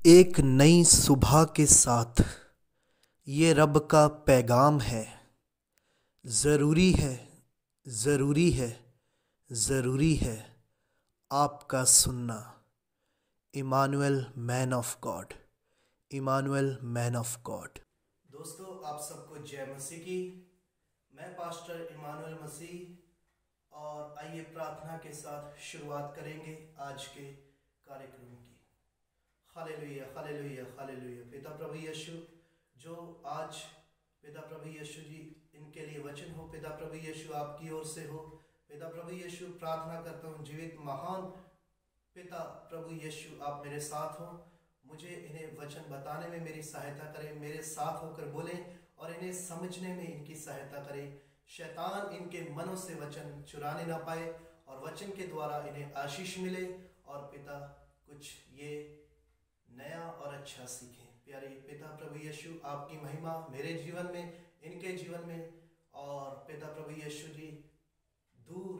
एक नई सुबह के साथ ये रब का पैगाम है। ज़रूरी है, ज़रूरी है, ज़रूरी है आपका सुनना। Emmanuel man of God, Emmanuel man of God. दोस्तों, आप सबको जय मसीह की। मैं पास्टर इमानुएल मसीह, और आइए प्रार्थना के साथ शुरुआत करेंगे आज के कार्यक्रम की। Hallelujah, hallelujah, hallelujah. पिता प्रभु यीशु, जो आज पिता प्रभु यीशु जी इनके लिए वचन हो, पिता प्रभु यीशु आपकी ओर से हो। पिता प्रभु यीशु, प्रार्थना करता हूँ जीवित महान पिता प्रभु यीशु, आप मेरे साथ हो। मुझे इन्हें वचन बताने में मेरी सहायता करें, मेरे साथ होकर बोलें और इन्हें समझने में इनकी सहायता करें। शैतान इनके मनों से वचन चुराने ना पाए और वचन के द्वारा इन्हें आशीष मिले और पिता कुछ ये नया और अच्छा सीखें। प्यारे पिता प्रभु यीशु, आपकी महिमा मेरे जीवन में, इनके जीवन में, और पिता प्रभु यीशु जी, दूर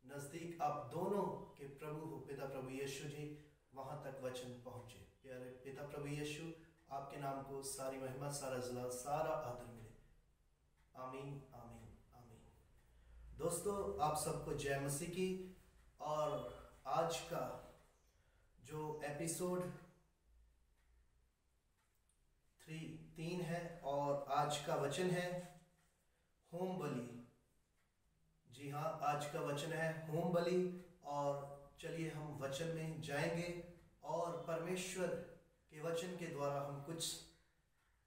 नज़दीक आप दोनों के प्रभु हो। पिता प्रभु यीशु जी, वहाँ तक वचन पहुँचे। प्यारे पिता प्रभु यीशु, आपके नाम को सारी महिमा, सारा जलाल, सारा आदर मिले। आमीन, आमीन, आमीन। दोस्तों, आप सबको जय मसीह की। और आज का जो एपिसोड 3 है और आज का वचन है होम बलि। जी हाँ, आज का वचन है होम बलि। और चलिए हम वचन में जाएंगे और परमेश्वर के वचन के द्वारा हम कुछ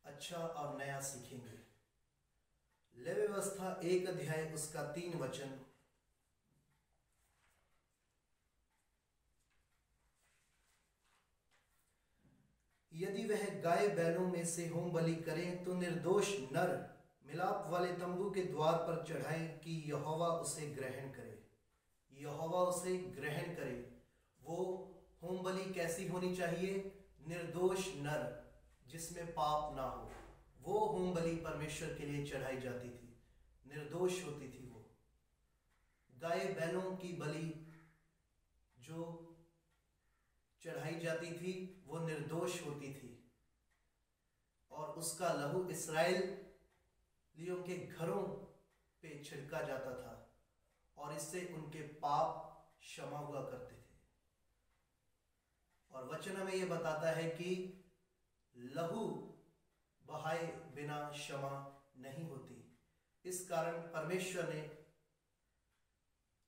अच्छा और नया सीखेंगे। लेवी व्यवस्था 1 अध्याय उसका 3 वचन। यदि वह गाय बैलों में से होम बलि करे तो निर्दोष नर मिलाप वाले तंबू के द्वार पर चढ़ाए कि यहोवा उसे ग्रहण करे। यहोवा उसे ग्रहण करे। वो होम बलि कैसी होनी चाहिए? निर्दोष नर, जिसमें पाप ना हो। वो होम बलि परमेश्वर के लिए चढ़ाई जाती थी, निर्दोष होती थी। वो गाय बैलों की बलि जो चढ़ाई जाती थी वो निर्दोष होती थी और उसका लहू इस्राएलियों के घरों पे छिड़का जाता था और इससे उनके पाप क्षमा हुआ करते थे। और वचन हमें यह बताता है कि लहू बहाए बिना क्षमा नहीं होती। इस कारण परमेश्वर ने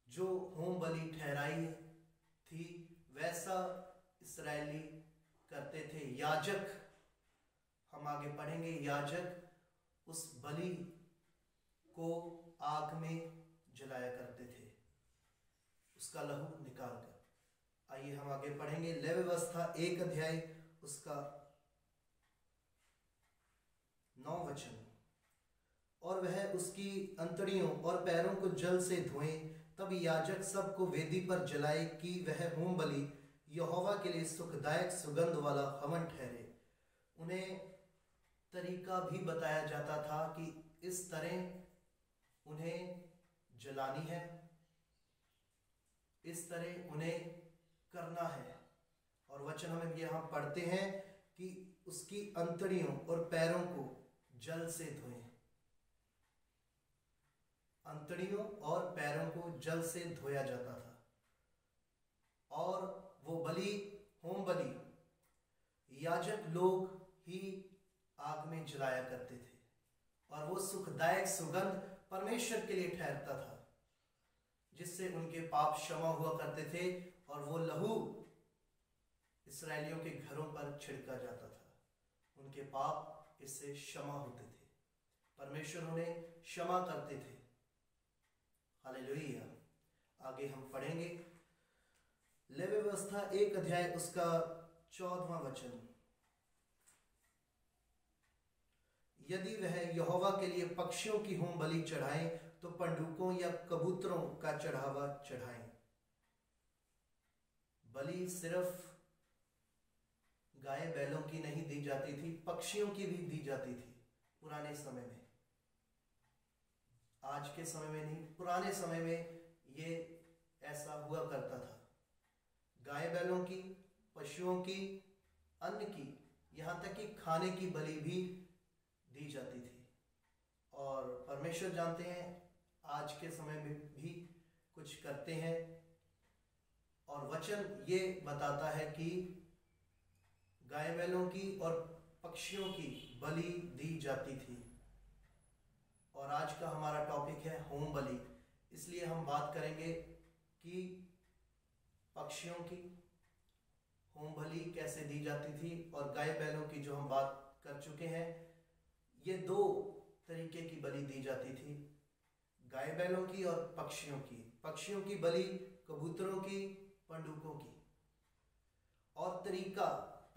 जो होम बलि ठहराई थी वैसा इस्राएली करते थे। याजक, हम आगे पढ़ेंगे, याजक उस बलि को आग में जलाया करते थे, उसका लहू निकालकर। आइए हम आगे पढ़ेंगे। लेवी व्यवस्था 1 अध्याय उसका 9 वचन। और वह उसकी अंतड़ियों और पैरों को जल से धोए, तब याजक सबको वेदी पर जलाए कि वह होम बलि यहोवा के लिए सुखदायक सुगंध वाला हवन ठहरे। उन्हें तरीका भी बताया जाता था कि इस तरह उन्हें जलानी है, इस तरह उन्हें करना है। और वचन हम यहाँ पढ़ते हैं कि उसकी अंतड़ियों और पैरों को जल से धोएं। अंतड़ियों और पैरों को जल से धोया जाता था और वो बलि, होम बलि याजक लोग ही आग में जलाया करते थे और वो सुखदायक सुगंध परमेश्वर के लिए ठहरता था, जिससे उनके पाप क्षमा हुआ करते थे और वो लहू इस्राएलियों के घरों पर छिड़का जाता था। उनके पाप इससे क्षमा होते थे, परमेश्वर उन्हें क्षमा करते थे। हालेलुया। आगे हम पढ़ेंगे लेवी व्यवस्था 1 अध्याय उसका 14वां वचन। यदि वह यहोवा के लिए पक्षियों की होम बलि चढ़ाए तो पंडुकों या कबूतरों का चढ़ावा चढ़ाएं। बलि सिर्फ गाय बैलों की नहीं दी जाती थी, पक्षियों की भी दी जाती थी पुराने समय में। आज के समय में नहीं, पुराने समय में ये ऐसा हुआ करता था। गाय बैलों की, पशुओं की अन्न की, यहाँ तक कि खाने की बलि भी दी जाती थी। और परमेश्वर जानते हैं आज के समय में भी कुछ करते हैं। और वचन ये बताता है कि गाय बैलों की और पक्षियों की बलि दी जाती थी। और आज का हमारा टॉपिक है होम बलि, इसलिए हम बात करेंगे कि पक्षियों की होम बलि कैसे दी जाती थी और गाय बैलों की जो हम बात कर चुके हैं। ये दो तरीके की बलि दी जाती थी, गाय बैलों की और पक्षियों की। पक्षियों की बलि कबूतरों की, पंडुकों की। और तरीका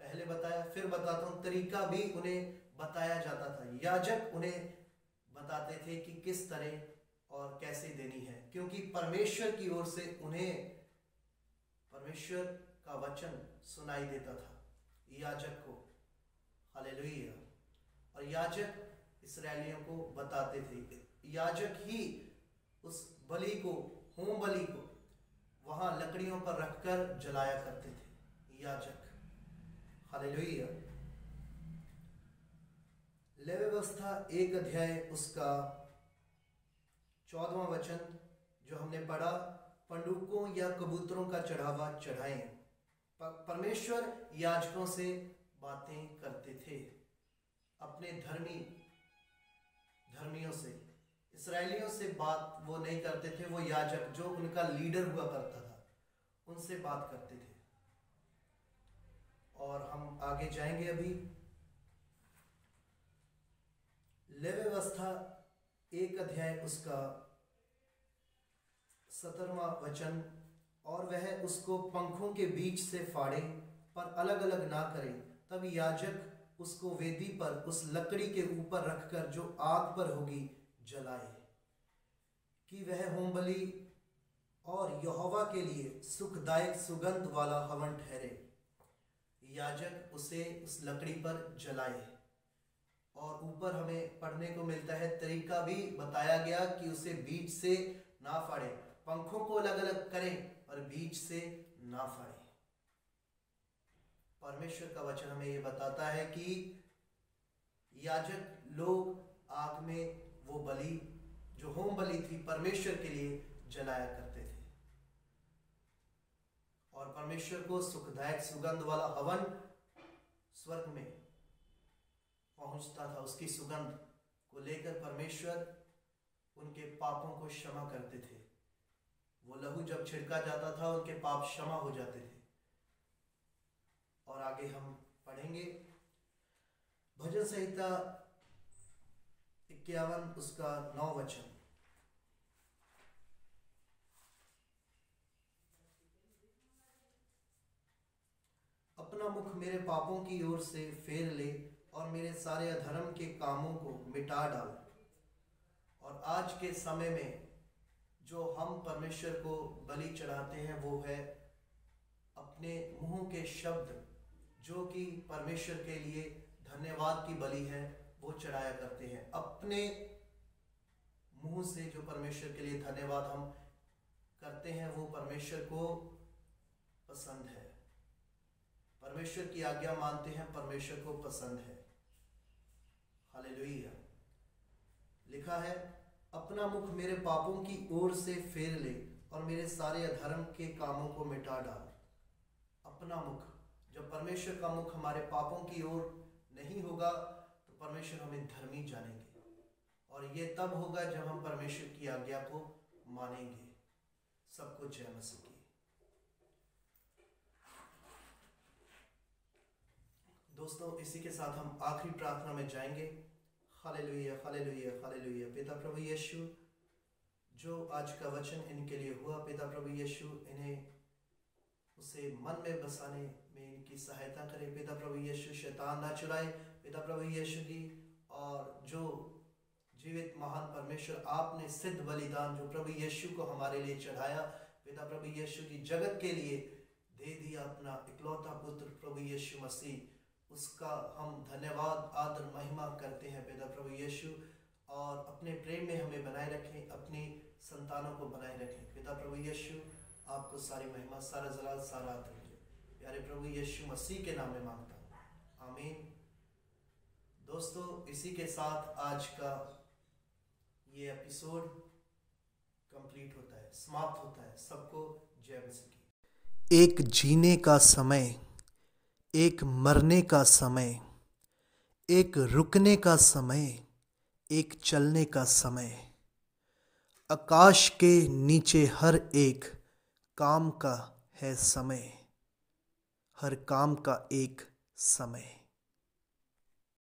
पहले बताया, फिर बताता हूं, तरीका भी उन्हें बताया जाता था। याजक उन्हें बताते थे कि किस तरह और कैसे देनी है, क्योंकि परमेश्वर की ओर से उन्हें परमेश्वर का वचन सुनाई देता था याजक को। हालेलुया। और याजक इस्राएलियों को बताते थे। याजक ही उस बलि को, होम बलि को वहां लकड़ियों पर रखकर जलाया करते थे याजक। हालेलुया। लेवी व्यवस्था 1 अध्याय उसका 14वां वचन जो हमने पढ़ा, पंडुकों या कबूतरों का चढ़ावा चढ़ाएं। परमेश्वर याजकों से बातें करते थे, अपने धर्मियों से। इस्राएलियों से बात वो नहीं करते थे, वो याजक जो उनका लीडर हुआ करता था उनसे बात करते थे। और हम आगे जाएंगे अभी। लेवी व्यवस्था 1 अध्याय उसका 17वां वचन, और वह उसको पंखों के बीच से फाड़े पर अलग अलग ना करे, तब याजक उसको वेदी पर उस लकड़ी के ऊपर रखकर जो आग पर होगी जलाए, कि वह होम बलि और यहोवा के लिए सुखदायक सुगंध वाला हवन ठहरे। याजक उसे उस लकड़ी पर जलाए। और ऊपर हमें पढ़ने को मिलता है, तरीका भी बताया गया कि उसे बीच से ना फाड़े, पंखों को अलग अलग करें और बीच से ना फाड़े। परमेश्वर का वचन हमें यह बताता है कि याजक लोग आग में वो बलि जो होम बलि थी परमेश्वर के लिए जलाया करते थे। और परमेश्वर को सुखदायक सुगंध वाला हवन स्वर्ग में पहुंचता था। उसकी सुगंध को लेकर परमेश्वर उनके पापों को क्षमा करते थे। वो लहू जब छिड़का जाता था उनके पाप क्षमा हो जाते थे। और आगे हम पढ़ेंगे भजन संहिता 51 उसका 9 वचन। अपना मुख मेरे पापों की ओर से फेर ले और मेरे सारे अधर्म के कामों को मिटा डाल। और आज के समय में जो हम परमेश्वर को बलि चढ़ाते हैं वो है अपने मुंह के शब्द, जो कि परमेश्वर के लिए धन्यवाद की बलि है, वो चढ़ाया करते हैं। अपने मुंह से जो परमेश्वर के लिए धन्यवाद हम करते हैं वो परमेश्वर को पसंद है। परमेश्वर की आज्ञा मानते हैं, परमेश्वर को पसंद है। हालेलुया। लिखा है, अपना मुख मेरे पापों की ओर से फेर ले और मेरे सारे अधर्म के कामों को मिटा डाल। अपना मुख, जब परमेश्वर का मुख हमारे पापों की ओर नहीं होगा तो परमेश्वर हमें धर्मी जानेंगे। और ये तब होगा जब हम परमेश्वर की आज्ञा को मानेंगे। सबको जय मसीह की। दोस्तों, इसी के साथ हम आखिरी प्रार्थना में जाएंगे। Hallelujah, hallelujah, hallelujah. पिता प्रभु यीशु, जो आज का वचन इनके लिए हुआ, पिता प्रभु यीशु इन्हें उसे मन में बसाने में इनकी सहायता करें। पिता प्रभु यीशु शैतान ना चुराए पिता प्रभु यीशु जी। और जो जीवित महान परमेश्वर आपने सिद्ध बलिदान जो प्रभु यीशु को हमारे लिए चढ़ाया, पिता प्रभु यीशु जी जगत के लिए दे दिया अपना इकलौता पुत्र प्रभु यीशु मसीह, उसका हम धन्यवाद आदर महिमा करते हैं पिता प्रभु यीशु। और अपने प्रेम में हमें बनाए रखें, अपनी संतानों को बनाए रखें पिता प्रभु यीशु। आपको सारी महिमा, सारा जलाल, सारा आदर प्यारे प्रभु यीशु मसीह के नाम में मांगता हूँ, आमीन। दोस्तों, इसी के साथ आज का ये एपिसोड कंप्लीट होता है, समाप्त होता है। सबको जय मसीह। एक जीने का समय, एक मरने का समय, एक रुकने का समय, एक चलने का समय। आकाश के नीचे हर एक काम का है समय, हर काम का एक समय।